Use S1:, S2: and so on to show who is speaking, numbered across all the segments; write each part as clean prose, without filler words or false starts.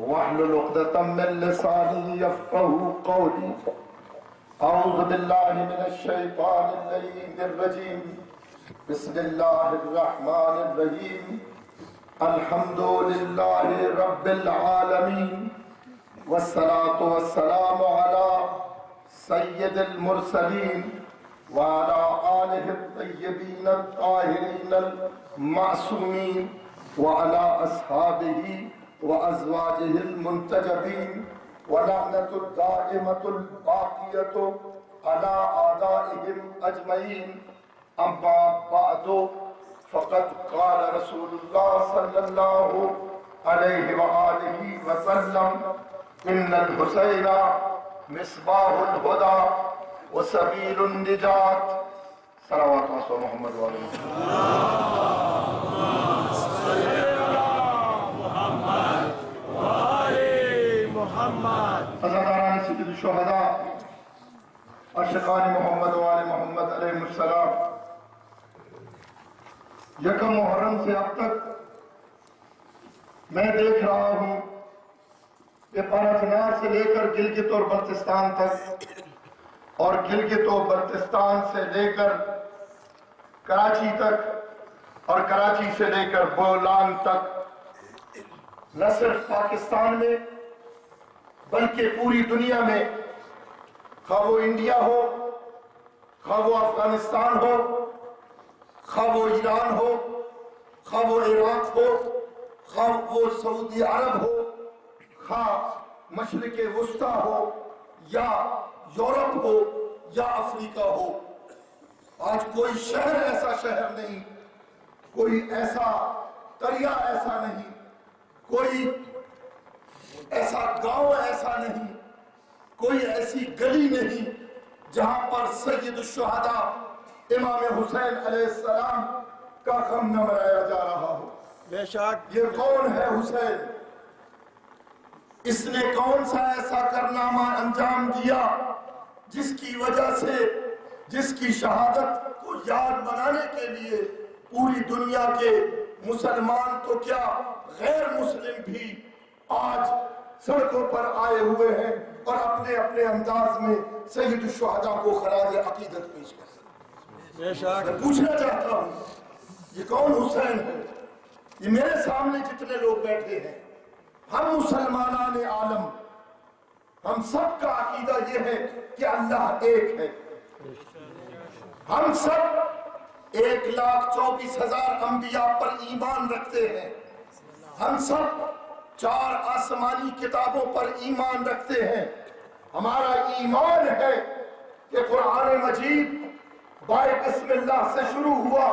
S1: واحلل عقدة من لساني يفقهوا قولي. أعوذ بالله من الشيطان اللعين الرجيم. بسم الله الرحمن الرحيم. الحمد لله رب العالمين والصلاة والسلام على سيد المرسلين وعلى آله الطيبين الطاهرين المعصومين وعلى أصحابه وأزواجه المنتجبين ولعنة الدائمة الباقية على أعدائهم أجمعين. أما بعد فقد قال رسول الله صلى الله عليه وآله وسلم إن الحسين مصباح الهدى وسبيل النجاة. صلوات على محمد وعلى محمد. عزاداران سید الشہداء عاشقان محمد وآل محمد علیہ السلام، یکم محرم سے اب تک میں دیکھ رہا ہوں کہ پانچنار سے لے کر گلگت اور بلتستان تک اور گلگت و بلتستان سے لے کر کراچی تک اور کراچی سے لے کر بولان تک نہ صرف پاکستان میں بلکہ پوری دنیا میں، خواہ وہ انڈیا ہو، خواہ وہ افغانستان ہو، خواہ وہ ایران ہو، خواہ وہ عراق ہو، خواہ وہ سعودی عرب ہو، خواہ مشرق وسطی ہو یا یورپ ہو یا افریقہ ہو، آج کوئی شہر ایسا شہر نہیں، کوئی ایسا دریا ایسا نہیں، کوئی ایسا گاؤں ایسا نہیں، کوئی ایسی گلی نہیں جہاں پر سید الشہداء امام حسین علیہ السلام کا غم نہ منایا جا رہا ہو.
S2: بے شک.
S1: یہ کون ہے حسین؟ اس نے کون سا ایسا کارنامہ انجام دیا جس کی وجہ سے، جس کی شہادت کو یاد منانے کے لیے پوری دنیا کے مسلمان تو کیا غیر مسلم بھی آج سڑکوں پر آئے ہوئے ہیں اور اپنے اپنے انداز میں سید الشہداء کو خراج عقیدت پیش کر رہے ہیں.
S2: بے شک.
S1: میں پوچھنا چاہتا ہوں یہ کون حسین ہے؟ یہ میرے سامنے جتنے لوگ بیٹھے ہیں، ہم مسلمانان عالم، ہم سب کا عقیدہ یہ ہے کہ اللہ ایک ہے. ہم سب 1,24,000 انبیاء پر ایمان رکھتے ہیں. ہم سب 4 آسمانی کتابوں پر ایمان رکھتے ہیں. ہمارا ایمان ہے کہ قرآن مجید بائے بسم اللہ سے شروع ہوا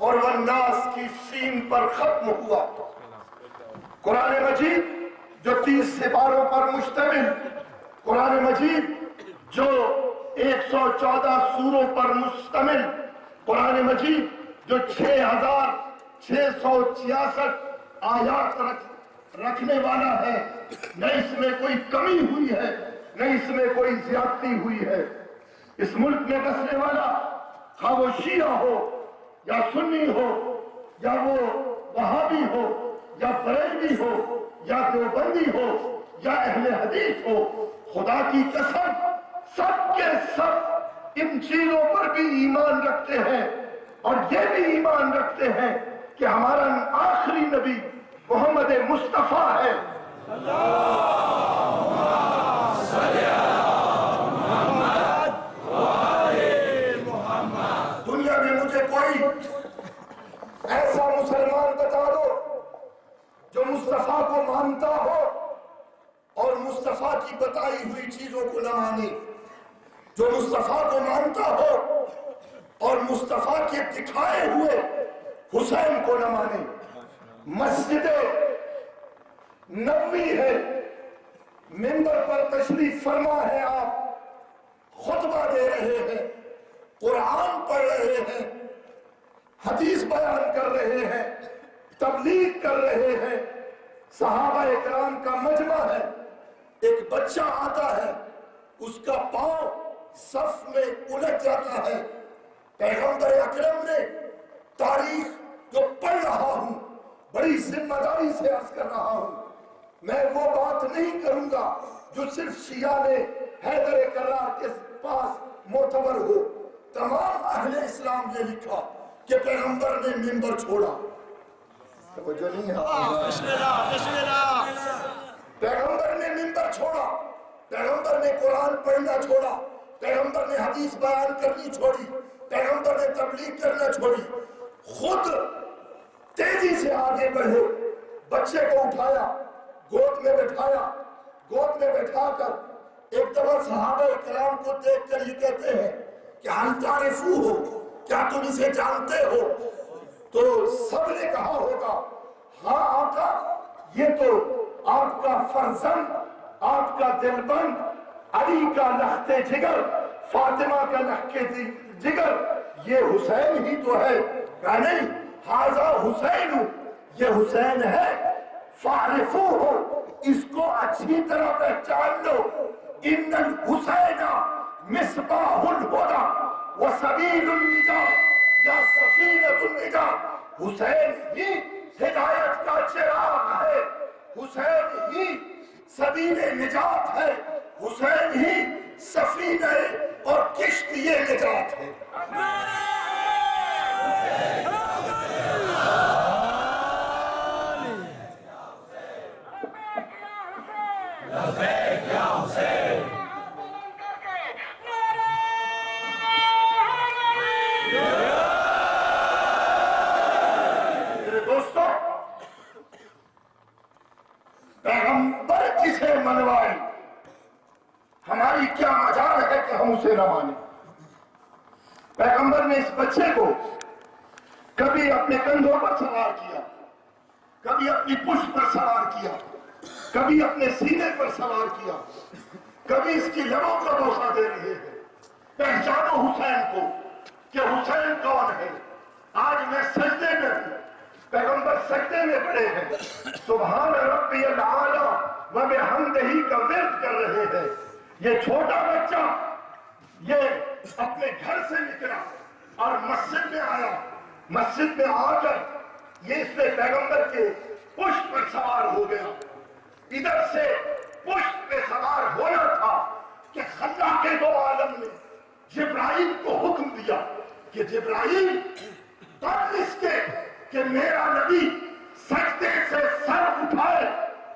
S1: اور والناس کی سین پر ختم ہوا. قرآن مجید جو 30 سپاروں پر مشتمل، قرآن مجید جو 114 سوروں پر مشتمل، قرآن مجید جو 6,666 آیات رکھنے والا ہے، نہ اس میں کوئی کمی ہوئی ہے نہ اس میں کوئی زیادتی ہوئی ہے. اس ملک میں بسنے والا خواہ وہ شیعہ ہو یا سنی ہو یا وہ وہابی ہو یا بریلوی ہو یا دیوبندی ہو یا اہل حدیث ہو، خدا کی قسم سب کے سب ان چیزوں پر بھی ایمان رکھتے ہیں اور یہ بھی ایمان رکھتے ہیں کہ ہمارا آخری نبی محمد مصطفیٰ ہے. دنیا میں مجھے کوئی ایسا مسلمان بتا دو جو مصطفیٰ کو مانتا ہو اور مصطفیٰ کی بتائی ہوئی چیزوں کو نہ مانے، جو مصطفیٰ کو مانتا ہو اور مصطفیٰ کے دکھائے ہوئے حسین کو نہ مانے. مسجد نبوی ہے، منبر پر تشریف فرما ہے، آپ خطبہ دے رہے ہیں، قرآن پڑھ رہے ہیں، حدیث بیان کر رہے ہیں، تبلیغ کر رہے ہیں، صحابہ اکرام کا مجمع ہے. ایک بچہ آتا ہے، اس کا پاؤں صف میں الجھ جاتا ہے. پیغمبر اکرم نے تاریخ جو پڑھ رہا ہوں بڑی ذمہ داری سے عرض کر رہا ہوں، میں وہ بات نہیں کروں گا جو صرف شیعہ نے حیدر کرار کے پاس معتبر ہو۔ تمام اہل اسلام نے لکھا کہ پیغمبر نے منبر چھوڑا، توجہ نہیں ہے، پیغمبر نے منبر چھوڑا، پیغمبر نے قرآن پڑھنا چھوڑا، پیغمبر نے حدیث بیان کرنی چھوڑی، پیغمبر نے تبلیغ کرنا چھوڑی، خود تیزی سے آگے بڑھے، بچے کو اٹھایا، گود میں بٹھایا، گود میں بٹھا کر ایک دفعہ صحابہ کرام کو دیکھ کر یہ کہتے ہیں کہ ہم تعریفو ہو، کیا تم اسے جانتے ہو؟ تو سب نے کہا ہوگا ہاں آقا، یہ تو آپ کا فرزند، آپ کا دلبند، علی کا لخت جگر، فاطمہ کا لخت جگر، یہ حسین ہی تو ہے۔ کہا نہیں، ھذا حسین، یہ حسین ہے، فاعرفوہ، اس کو اچھی طرح پہچان لو، ان الحسین مصباح الہدی وسبیل النجات یا سفینۃ النجات، حسین ہی ہدایت کا چراغ ہے، حسین ہی سبیل نجات ہے، حسین ہی سفینہ اور کشتی نجات ہے۔ دوستو، پیغمبر جسے منوائے، ہماری کیا مجال ہے کہ ہم اسے نہ مانیں؟ پیغمبر نے اس بچے کو کبھی اپنے کندھوں پر سوار کیا، کبھی اپنی پشت پر سوار کیا، کبھی اپنے سینے پر سوار کیا، کبھی اس کی لبوں کا بوسہ دے رہے ہیں۔ پہچانو حسین کو کہ حسین کون ہے۔ آج میں سجدے میں ہوں، پیغمبر سجدے میں پڑے ہیں، سبحان ربی الاعلی و بحمدہ کا ورد کر رہے ہیں۔ یہ چھوٹا بچہ یہ اپنے گھر سے نکلا اور مسجد میں آیا، مسجد میں آ کر یہ اس میں پیغمبر کے پشت پر سوار ہو گیا۔ ادھر سے پشت پہ سوار ہونا تھا کہ خلا کے دو عالم نے جبرائیل کو حکم دیا کہ جبرائیل تب اس کے کہ میرا نبی سجدے سے سر اٹھائے،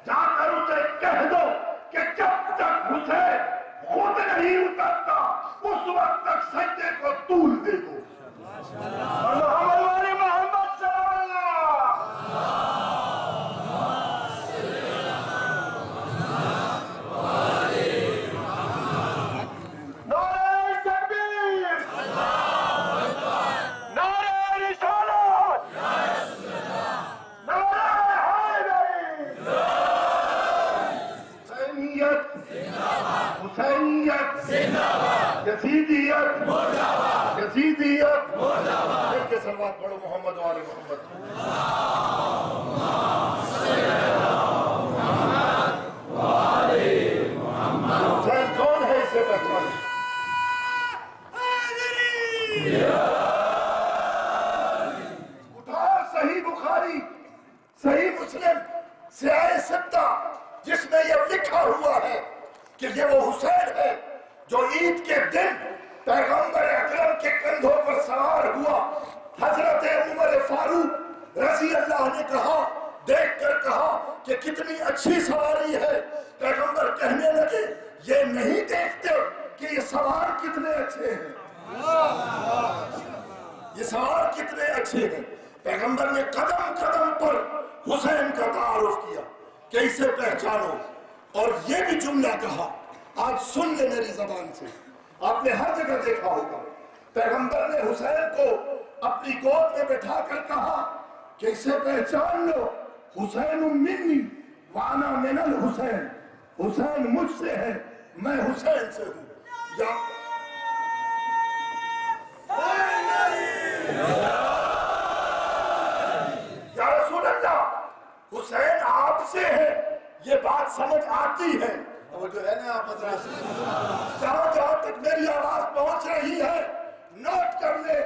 S1: جا کر اسے کہہ دو کہ جب تک حسین خود نہیں اترتا اس وقت تک سجدے کو طول دے دو۔ یزیدیت یزیدیت ایک کے سلوات پڑھو محمد و آل محمد۔ حسین کون ہے اسے پہچانے۔ اٹھاؤ صحیح بخاری، صحیح مسلم، سیاہ ستہ، جس میں یہ لکھا ہوا ہے کہ یہ وہ حسین ہے جو عید کے دن پیغمبر اکرم کے کندھوں پر سوار ہوا۔ حضرت عمر فاروق رضی اللہ نے کہا، دیکھ کر کہا کہ کتنی اچھی سواری ہے۔ پیغمبر کہنے لگے یہ نہیں دیکھتے کہ یہ سوار کتنے اچھے ہیں، یہ سوار کتنے اچھے ہیں۔ پیغمبر نے قدم قدم پر حسین کا تعارف کیا کہ اسے پہچانو، اور یہ بھی جملہ کہا، آج سن لے میری زبان سے، آپ نے ہر جگہ دیکھا ہوگا، پیغمبر نے حسین کو اپنی گود میں بٹھا کر کہا کہ اسے پہچان لو، حسین منی وانا من الحسین، حسین مجھ سے ہے، میں حسین سے ہوں۔ یا رسول اللہ، حسین آپ سے ہے، یہ بات سمجھ آتی ہے، وہ جو ہے نا آپ حضرات سے جہاں تک میری آواز پہنچ رہی ہے نوٹ کر لے،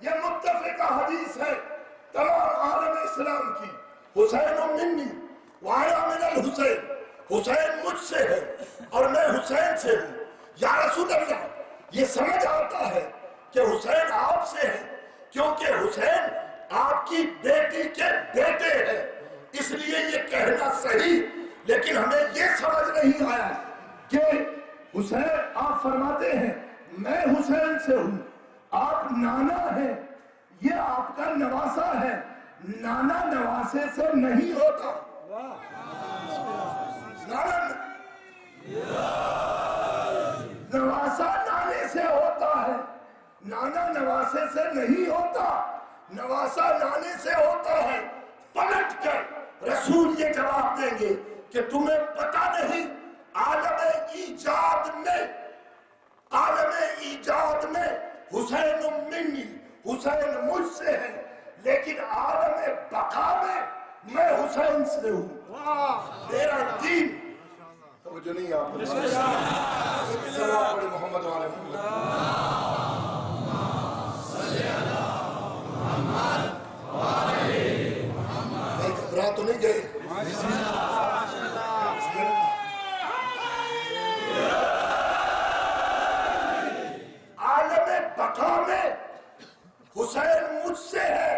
S1: یہ متفقہ حدیث ہے تمام عالم اسلام کی، حسین منی وانا من الحسین،
S2: حسین مجھ سے ہے اور میں حسین سے ہوں. یا رسول اللہ، یہ سمجھ آتا ہے کہ حسین آپ سے ہے کیونکہ حسین آپ کی بیٹی کے بیٹے ہیں، اس لیے یہ کہنا صحیح. لیکن ہمیں یہ سمجھ نہیں آیا کہ حسین، آپ فرماتے ہیں میں حسین سے ہوں، آپ نانا ہیں، یہ آپ کا نواسا ہے. نانا نواسے سے نہیں ہوتا. نواسا نانے سے ہوتا ہے، نانا نواسے سے نہیں ہوتا. نواسا نانے سے ہوتا ہے. پلٹ کر رسول یہ جواب دیں گے کہ تمہیں پتہ نہیں، عالم ایجاد میں حسین منی، حسین مجھ سے ہے، لیکن عالم بقا میں میں حسین سے ہوں. میرا دین توجہ نہیں آپ محمد والے گھبرا تو نہیں گئے؟ عالم بقا میں حسین مجھ سے ہے،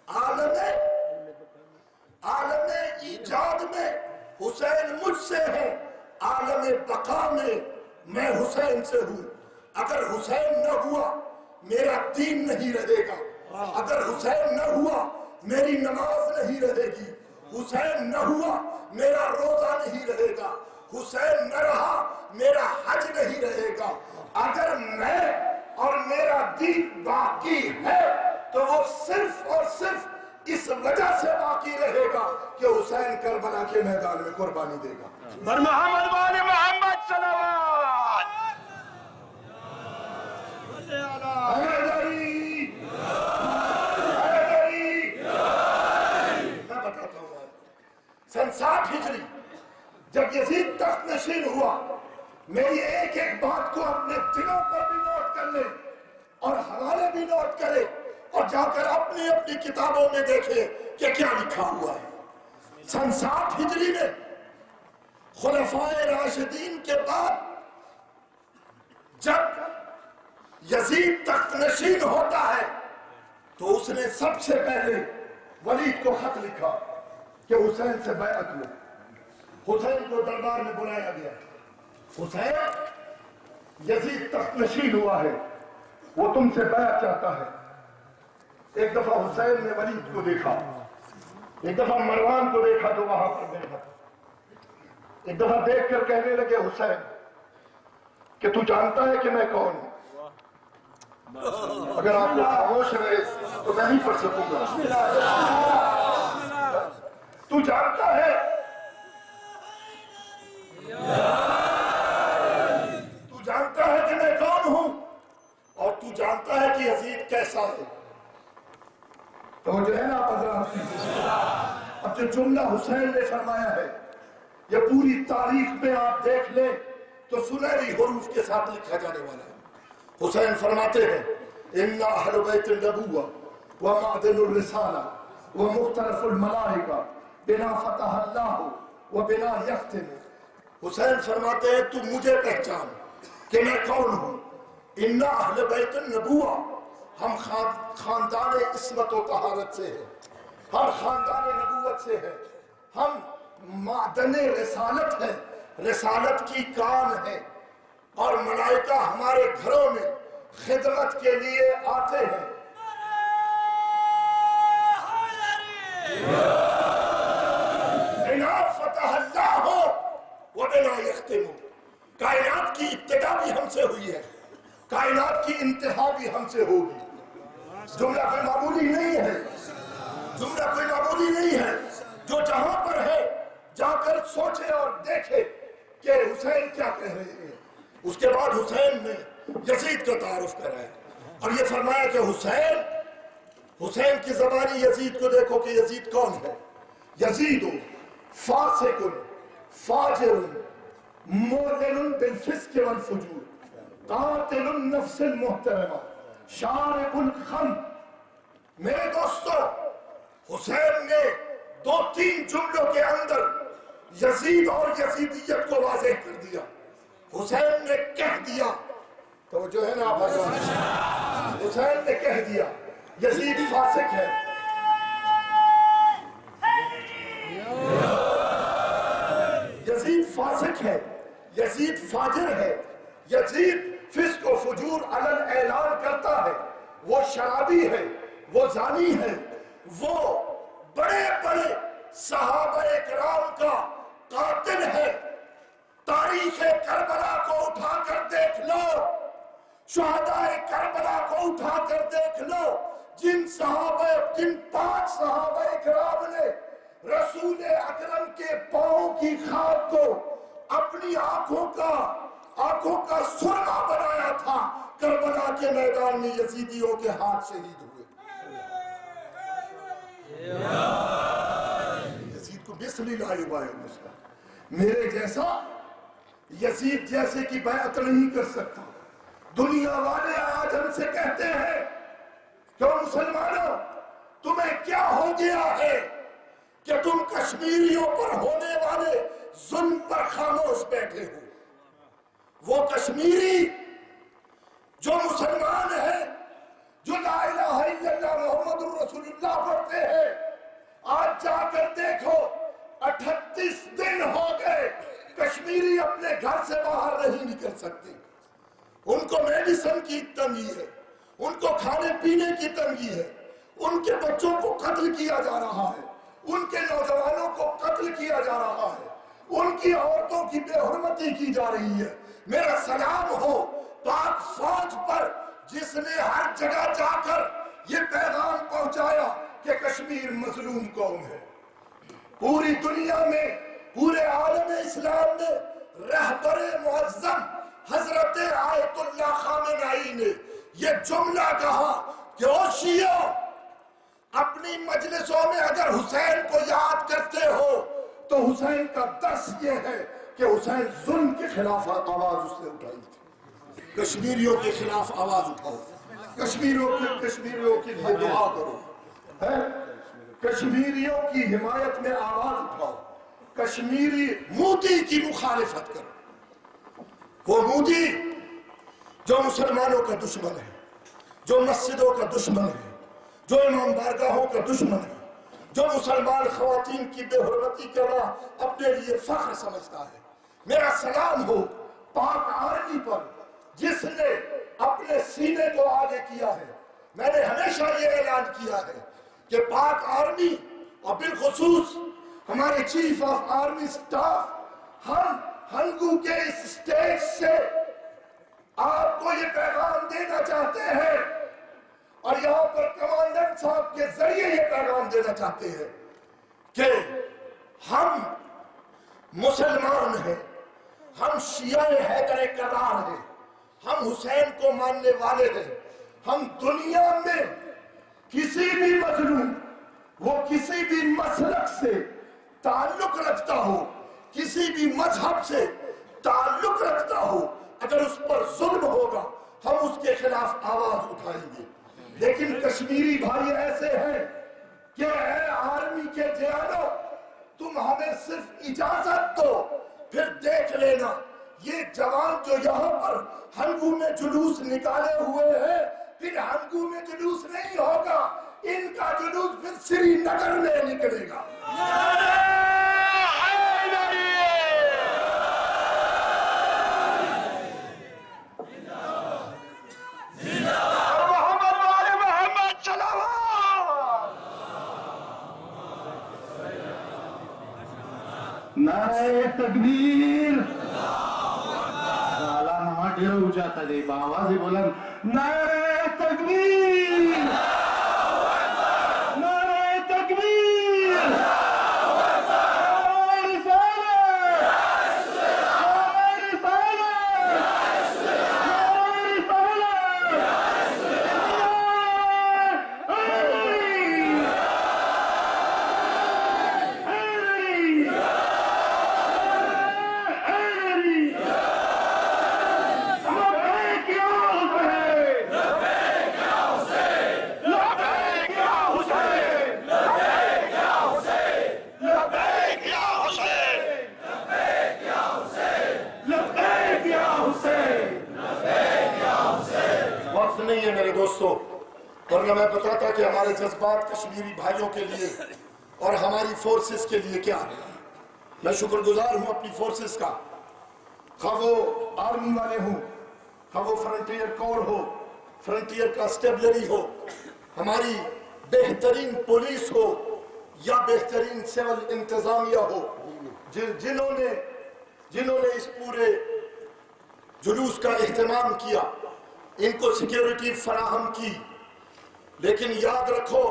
S2: عالم ایجاد میں حسین مجھ سے ہے، عالم بقا میں میں حسین سے ہوں. اگر حسین نہ ہوا میرا دین نہیں رہے گا، اگر حسین نہ ہوا میری نماز نہیں رہے گی، حسین نہ ہوا میرا روزہ نہیں رہے گا، حسین نہ رہا میرا حج نہیں رہے گا. اگر میں اور میرا دین باقی ہے تو وہ صرف اور صرف اس وجہ سے باقی رہے گا کہ حسین کربلا کے میدان میں قربانی دے گا.
S3: بر محمد والے محمد صلوات.
S2: میں بتاتا ہوں آپ، سن 60 ہجری جب یزید تخت نشین ہوا، میری ایک ایک بات کو اپنے دلوں پر بھی نوٹ کر لے اور حوالے بھی نوٹ کرے اور جا کر اپنی اپنی کتابوں میں دیکھے کہ کیا لکھا ہوا ہے. سن 60 ہجری میں خلفائے راشدین کے بعد جب یزید تخت نشین ہوتا ہے تو اس نے سب سے پہلے ولید کو خط لکھا کہ حسین سے بیعت لو. حسین کو دربار میں بلایا گیا. حسین، یزید تخت نشین ہوا ہے، وہ تم سے بیعت چاہتا ہے. ایک دفعہ حسین نے ولید کو دیکھا، ایک دفعہ مروان کو دیکھا جو وہاں پر بیٹھا. ایک دفعہ دیکھ کر کہنے لگے حسین کہ تو جانتا ہے کہ میں کون ہوں؟ اگر آپ لوگ خاموش رہے تو میں نہیں پڑھ سکوں گا. تو جانتا ہے، تو جانتا ہے کہ میں کون ہوں اور تو جانتا ہے کہ یزید کیسا ہے. تو جو ہے نا اب جو جملہ حسین نے فرمایا ہے یہ پوری تاریخ میں آپ دیکھ لیں تو سنہری حروف کے ساتھ لکھا جانے والا ہے. حسین فرماتے ہیں اِنَّا أَهْلُ بَيْتِ النَّبُوَّةِ وَمَعْدِنُ الرِّسَالَةِ وَمُخْتَلَفُ الْمَلَائِكَةِ بِنَا فَتَحَ اللَّهُ وَبِنَا يَخْتِمُ. حسین فرماتے ہیں تو مجھے پہچان کہ میں کون ہوں. اِنَّا أَهْلُ بَيْتِ النَّبُوَّةِ، ہم خاندان عصمت و طہارت سے ہیں، ہم خاندان نبوت سے ہیں، ہم معدن رسالت ہیں، رسالت کی کان ہے اور ملائکہ ہمارے گھروں میں خدمت کے لیے آتے ہیں. بنا فتح اللہ وبنا یختم. کائنات کی ابتدا بھی ہم سے ہوئی ہے، کائنات کی انتہا بھی ہم سے ہوگی. جملہ کوئی معمولی نہیں ہے، جملہ کوئی معمولی نہیں ہے. جو جہاں پر ہے جا کر سوچے اور دیکھے کہ حسین کیا کہہ رہے ہیں. اس کے بعد حسین نے یزید کا تعارف کرایا اور یہ فرمایا کہ حسین کی زبانی یزید کو دیکھو کہ یزید کون ہے. یزید فاسق فاجر مولن بالفسق والفجور قاتل النفس المحترمہ شارب الخمر. میرے دوستو، حسین نے 2-3 جملوں کے اندر یزید اور یزیدیت کو واضح کر دیا. حسین نے کہہ دیا، تو جو ہے نا آپ حسین نے کہہ دیا یزید فاسق ہے، یزید فاسق ہے، یزید فاجر ہے، یزید فسق و فجور علن اعلان کرتا ہے، وہ شرابی ہے، وہ زانی ہے، وہ بڑے بڑے صحابہ اکرام کا قاتل ہے. تاریخ کربلا کو اٹھا کر دیکھ لو، شہداء کربلا کو اٹھا کر دیکھ لو، جن 5 صحابہ اکرام نے رسول اکرم کے پاؤں کی خاک کو اپنی آنکھوں کا سرما بنایا تھا، کربلا کے میدان میں یزیدیوں کے ہاتھ شہید ہوئے. یزید کو مثلی لا یبایع مسلم، میرے جیسا یزید جیسے کی بیعت نہیں کر سکتا. دنیا والے آج ہم سے کہتے ہیں کہ مسلمانوں تمہیں کیا ہو گیا ہے کہ تم کشمیریوں پر ہونے والے ظلم پر خاموش بیٹھے ہو. وہ کشمیری جو مسلمان ہیں، جو لا الہ الا اللہ محمد رسول اللہ پڑھتے ہیں، آج جا کر دیکھو 38 دن ہو گئے کشمیری اپنے گھر سے باہر نہیں نکل سکتے. ان کو میڈیسن کی تنگی ہے، ان کو کھانے پینے کی تنگی ہے، ان کے بچوں کو قتل کیا جا رہا ہے، ان کے نوجوانوں کو قتل کیا جا رہا ہے، ان کی عورتوں کی بے حرمتی کی جا رہی ہے. میرا سلام ہو پاک فوج پر جس نے ہر جگہ جا کر یہ پیغام پہنچایا کہ کشمیر مظلوم قوم ہے. پوری دنیا میں، پورے عالم اسلام میں رہبر معظم حضرت آیت اللہ خامنہئی نے یہ جملہ کہا کہ او شیعہ، اپنی مجلسوں میں اگر حسین کو یاد کرتے ہو تو حسین کا درس یہ ہے کہ حسین ظلم کے خلاف آواز اس نے اٹھائی تھی. کشمیریوں کے خلاف آواز اٹھاؤ، کشمیریوں کے لیے دعا کرو، کشمیریوں کی حمایت میں آواز اٹھاؤ، کشمیری مودی کی مخالفت کرو. وہ مودی جو مسلمانوں کا دشمن ہے، جو مسجدوں کا دشمن ہے، جو امام بارگاہوں کا دشمن ہے، جو مسلمان خواتین کی بے حرمتی کرنا اپنے لیے فخر سمجھتا ہے. میرا سلام ہو پاک آرمی پر جس نے اپنے سینے کو آگے کیا ہے. میں نے ہمیشہ یہ اعلان کیا ہے کہ پاک آرمی اور بالخصوص ہمارے چیف آف آرمی سٹاف، ہم ہنگو کے اس سٹیج سے آپ کو یہ پیغام دینا چاہتے ہیں اور یہاں پر کمانڈنٹ صاحب کے ذریعے یہ پیغام دینا چاہتے ہیں کہ ہم مسلمان ہیں، ہم شیعہ حیدر کرار ہیں، ہم حسین کو ماننے والے ہیں. ہم دنیا میں کسی بھی مظلوم، وہ کسی بھی مسلک سے تعلق رکھتا ہو، کسی بھی مذہب سے تعلق رکھتا ہو، اگر اس پر ظلم ہوگا ہم اس کے خلاف آواز اٹھائیں گے. لیکن کشمیری بھائی ایسے ہیں کہ اے آرمی کے جوانوں، تم ہمیں صرف اجازت دو، پھر دیکھ لینا یہ جوان جو یہاں پر ہنگو میں جلوس نکالے ہوئے ہیں، پھر ہنگو میں جلوس نہیں ہوگا، ان کا جلوس پھر سری نگر میں نکلے گا.
S4: نعرہ تکبیر. سالا نما ڈیر اونچا تھا دے باواز ہی بلند. نعرہ تکبیر، نعرہ تکبیر،
S2: نہیں ہے میرے دوستو، ورنہ میں بتاتا کہ ہمارے جذبات کشمیری بھائیوں کے لیے اور ہماری فورسز کے لیے کیا ہے۔ میں شکر گزار ہوں اپنی فورسز کا، خواہ وہ آرمی والے ہوں، خواہ وہ فرنٹیئر کور ہو، فرنٹیئر کانسٹیبلری ہو، ہماری بہترین پولیس ہو یا بہترین سول انتظامیہ ہو، جنہوں نے اس پورے جلوس کا اہتمام کیا، ان کو سیکیورٹی فراہم کی۔ لیکن یاد رکھو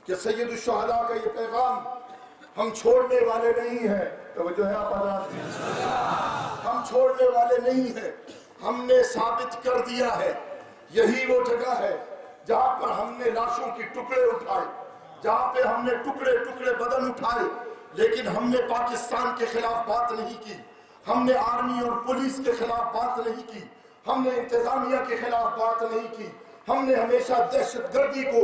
S2: کہ سید الشہداء کا یہ پیغام ہم چھوڑنے والے نہیں ہیں۔ توجہ ہے آپ حضرات، ہم چھوڑنے والے نہیں ہیں، ہم نے ثابت کر دیا ہے۔ یہی وہ جگہ ہے جہاں پر ہم نے لاشوں کی ٹکڑے اٹھائے، جہاں پہ ہم نے ٹکڑے ٹکڑے بدن اٹھائے، لیکن ہم نے پاکستان کے خلاف بات نہیں کی، ہم نے آرمی اور پولیس کے خلاف بات نہیں کی، ہم نے انتظامیہ کے خلاف بات نہیں کی، ہم نے ہمیشہ دہشت گردی کو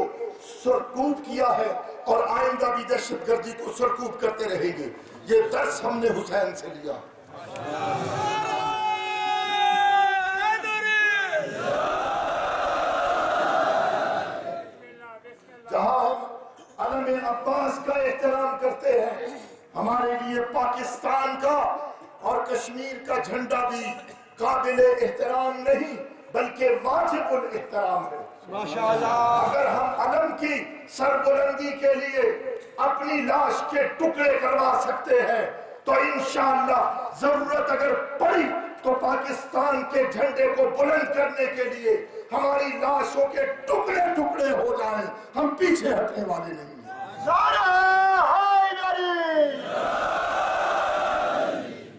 S2: سرکوب کیا ہے اور آئندہ بھی دہشت گردی کو سرکوب کرتے رہیں گے۔ یہ درس ہم نے حسین سے لیا۔ جہاں ہم علم عباس کا احترام کرتے ہیں، ہمارے لیے پاکستان کا اور کشمیر کا جھنڈا بھی قابل احترام نہیں بلکہ واجب الاحترام ہے۔ اگر ہم علم کی سربلندی کے لیے اپنی لاش کے ٹکڑے کروا سکتے ہیں تو انشاءاللہ ضرورت اگر پڑی تو پاکستان کے جھنڈے کو بلند کرنے کے لیے ہماری لاشوں کے ٹکڑے ٹکڑے ہو جائیں، ہم پیچھے ہٹنے والے نہیں ہیں۔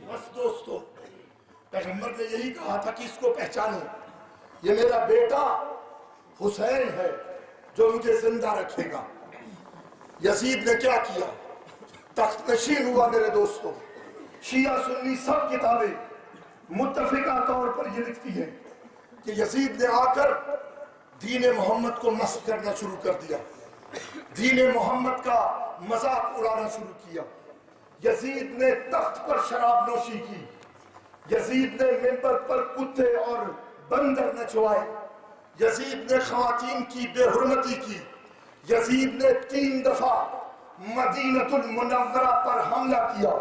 S2: بس دوستو، پیغمبر نے یہی کہا تھا کہ اس کو پہچانو، یہ میرا بیٹا حسین ہے جو مجھے زندہ رکھے گا۔ یزید نے کیا کیا؟ تخت نشین ہوا میرے دوستو۔ شیعہ سنی سب کتابیں متفقہ طور پر یہ لکھتی ہیں کہ یزید نے آ کر دین محمد کو مسخ کرنا شروع کر دیا، دین محمد کا مذاق اڑانا شروع کیا۔ یزید نے تخت پر شراب نوشی کی، یزید نے منبر پر کتے اور بندر نچوائے، یزید نے خواتین کی بے حرمتی کی، یزید نے 3 دفعہ مدینہ المنورہ پر حملہ کیا،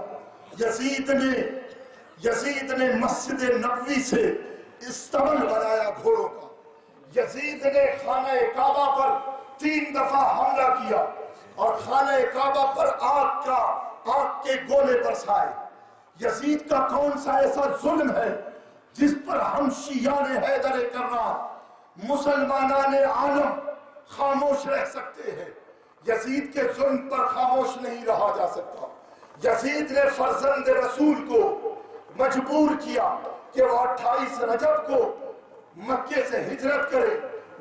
S2: یزید نے مسجد نبوی سے استبل بنایا گھوڑوں کا، یزید نے خانہ کعبہ پر 3 دفعہ حملہ کیا اور خانہ کعبہ پر آگ کے گولے برسائے۔ یزید کا کون سا ایسا ظلم ہے جس پر ہم شیعان حیدر کرار، مسلمانان عالم خاموش رہ سکتے ہیں؟ یزید کے ظلم پر خاموش نہیں رہا جا سکتا۔ یزید نے فرزند رسول کو مجبور کیا کہ وہ 28 رجب کو مکے سے ہجرت کرے،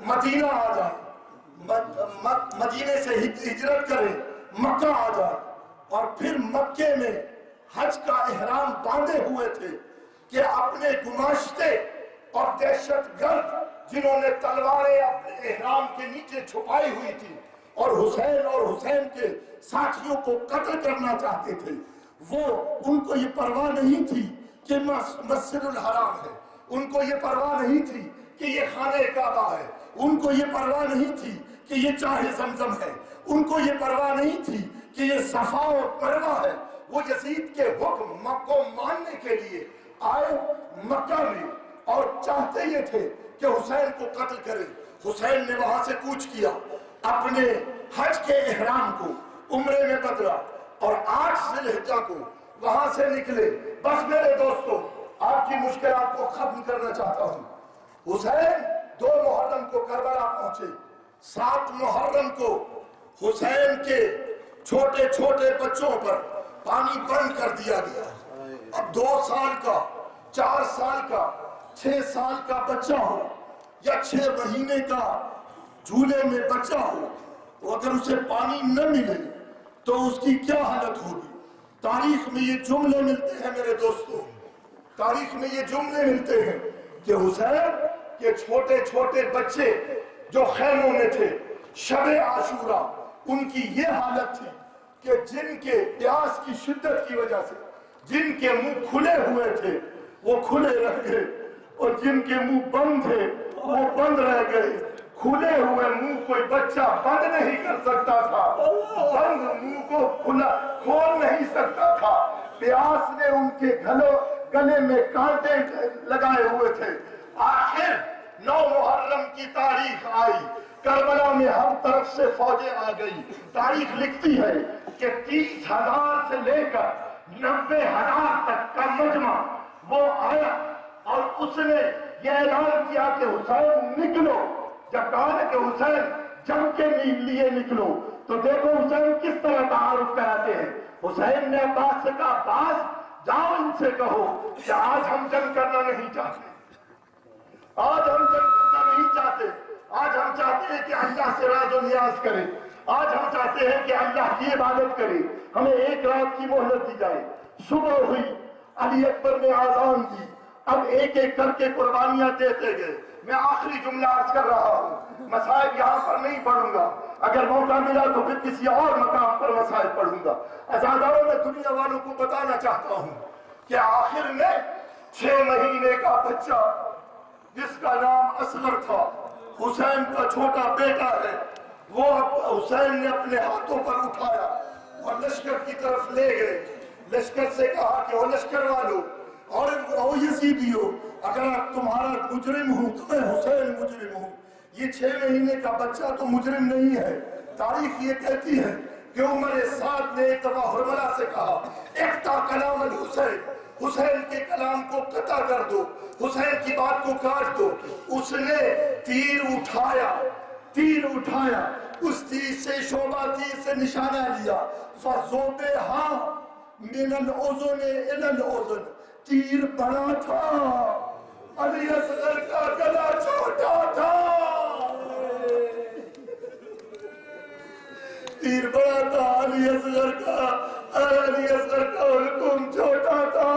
S2: مدینہ آ جائے، مدینے سے ہجرت کرے، مکہ آ جائے، اور پھر مکے میں حج کا احرام باندھے ہوئے تھے کہ اپنے گماشتے اور دہشت گرد جنہوں نے تلواریں اپنے احرام کے نیچے چھپائی ہوئی تھی اور حسین کے ساتھیوں کو قتل کرنا چاہتے تھے، ان کو یہ پرواہ نہیں تھی کہ مسجد الحرام ہے، ان کو یہ پرواہ نہیں تھی کہ یہ خانہ کعبہ ہے، ان کو یہ پرواہ نہیں تھی کہ یہ چاہ زمزم ہے، ان کو یہ پرواہ نہیں تھی کہ یہ صفا اور مروہ ہے۔ وہ یزید کے حکم کو ماننے کے لیے آئے مکہ میں اور چاہتے یہ تھے کہ حسین کو قتل کرے۔ حسین نے وہاں سے کوچ کیا، اپنے حج کے احرام کو عمرے میں بدلا اور 8 ذی الحجہ کو وہاں سے نکلے۔ بس میرے دوستو، آپ کی مشکلات کو ختم کرنا چاہتا ہوں۔ حسین 2 محرم کو کربلا پہنچے، 7 محرم کو حسین کے چھوٹے چھوٹے بچوں پر پانی بند کر دیا گیا۔ اب 2 سال کا، 4 سال کا، 6 سال کا بچہ ہو یا 6 مہینے کا جھولے میں بچہ ہو، تو اگر اسے پانی نہ ملے تو اس کی کیا حالت ہوگی؟ تاریخ میں یہ جملے ملتے ہیں میرے دوستوں، تاریخ میں یہ جملے ملتے ہیں کہ حسین کے چھوٹے چھوٹے بچے جو خیموں میں تھے، شب عاشورہ، ان کی یہ حالت تھی کہ جن کے پیاس کی شدت کی وجہ سے جن کے منہ کھلے ہوئے تھے وہ کھلے رہ گئے، اور جن کے منہ بند تھے وہ بند رہ گئے. کھلے ہوئے منہ کوئی بچہ بند نہیں کر سکتا تھا, بند منہ کو کھول نہیں سکتا تھا. پیاس نے ان کے گلے میں کانٹے لگائے ہوئے تھے. آخر 9 محرم کی تاریخ آئی, کربلا میں ہر طرف سے فوجیں آ گئی. تاریخ لکھتی ہے کہ 30,000 سے لے کر 90,000 تک کا مجمع وہ آیا اور اس نے یہ اعلان کیا کہ حسین نکلو. جب کہا نا کہ حسین جنگ کے لیے نکلو, تو دیکھو حسین کس طرح تعارف کراتے ہیں. حسین نے عباس سے کہا, عباس جاؤ ان سے کہو کہ آج ہم جنگ کرنا نہیں چاہتے, آج ہم جنگ کرنا نہیں چاہتے, آج ہم چاہتے ہیں کہ اللہ سے راز و نیاز کریں, آج ہم چاہتے ہیں کہ اللہ کی عبادت کریں, ہمیں 1 رات کی مہلت دی جائے. صبح ہوئی, علی اکبر نے آذان دی, اب ایک ایک کر کے قربانیاں دیتے گئے. میں آخری جملہ عرض کر رہا ہوں, مسائل یہاں پر نہیں پڑھوں گا, اگر موقع ملا تو پھر کسی اور مقام پر مسائل پڑھوں گا. عزاداروں میں دنیا والوں کو بتانا چاہتا ہوں کہ آخر میں 6 مہینے کا بچہ جس کا نام اصغر تھا, حسین کا چھوٹا بیٹا ہے, وہ حسین نے اپنے ہاتھوں پر اٹھایا اور لشکر کی طرف لے گئے. لشکر سے کہا کہ وہ لشکر والوں اور یزیدیوں, اگر تمہارا مجرم ہوں تو میں حسین مجرم ہوں. یہ 6 مہینے کا بچہ تو مجرم نہیں ہے. تاریخ یہ کہتی ہے کہ عمر سعد نے ایک دفعہ حرملہ سے کہا, اقطع کلام الحسین, حسین کے کلام کو قطع کر دو, حسین کی بات کو کاٹ دو. اس نے تیر اٹھایا, اس تیر سے شعبہ تیر سے نشانہ لیا. فَذُوبِهَا مِنَ الْأُذُنِ إِلَى الْأُذُنِ, تیر بڑا تھا, علی اصغر کا گلا چھوٹا تھا. تیر بڑا تھا, علی اصغر کا حکم چھوٹا تھا.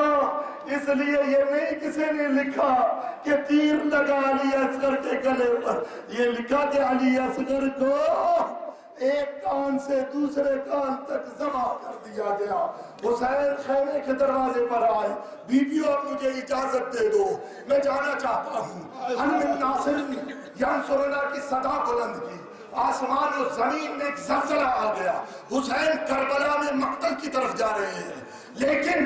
S2: اس لیے یہ نہیں کسی نے لکھا کہ تیر لگا علی اصغر کے گلے پر, یہ لکھا کہ علی اصغر کو ایک کان سے دوسرے کان تک جمع کر دیا گیا. حسین خیمے کے دروازے پر آئے, بیبیوں اب مجھے اجازت دے دو, میں جانا چاہتا ہوں. ہم ناصر ینصرنا کی صدا بلند کی, آسمان و زمین میں ایک زلزلہ آ گیا. حسین کربلا میں مقتل کی طرف جا رہے ہیں, لیکن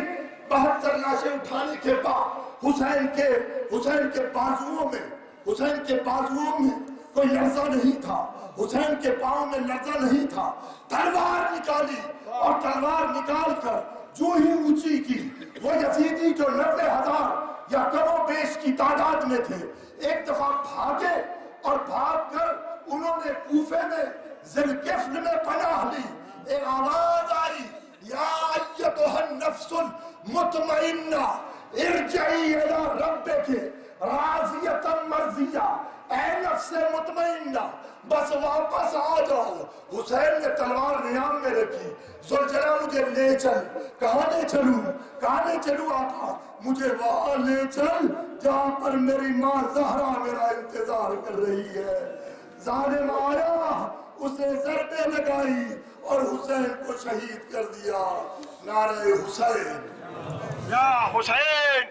S2: 72 لاشیں اٹھانے کے بعد حسین کے بازوؤں میں کوئی لرزہ نہیں تھا, حسین کے پاؤں میں لرزہ نہیں تھا. تلوار نکالی اور تلوار نکال کر جو ہی اونچی کی, وہ یزیدی جو 90,000 یا کم و بیش کی تعداد میں تھے, ایک دفعہ بھاگے اور بھاگ کر انہوں نے کوفے میں ذوالکفل میں پناہ لی. ایک آواز آئی, یا ایتھا النفس المطمئنہ ارجعی الی ربک راضیۃ مرضیہ, اے نفس مطمئنہ بس واپس آ جاؤ. حسین نے تلوار نیام میں رکھی. زلجلہ مجھے لے چل. کہاں لے چلوں آقا؟ مجھے وہاں لے چل جہاں پر میری ماں زہرا میرا انتظار کر رہی ہے. ظالم آیا, اسے ضربیں لگائی اور حسین کو شہید کر دیا. نعرہ حسین,
S3: یا حسین.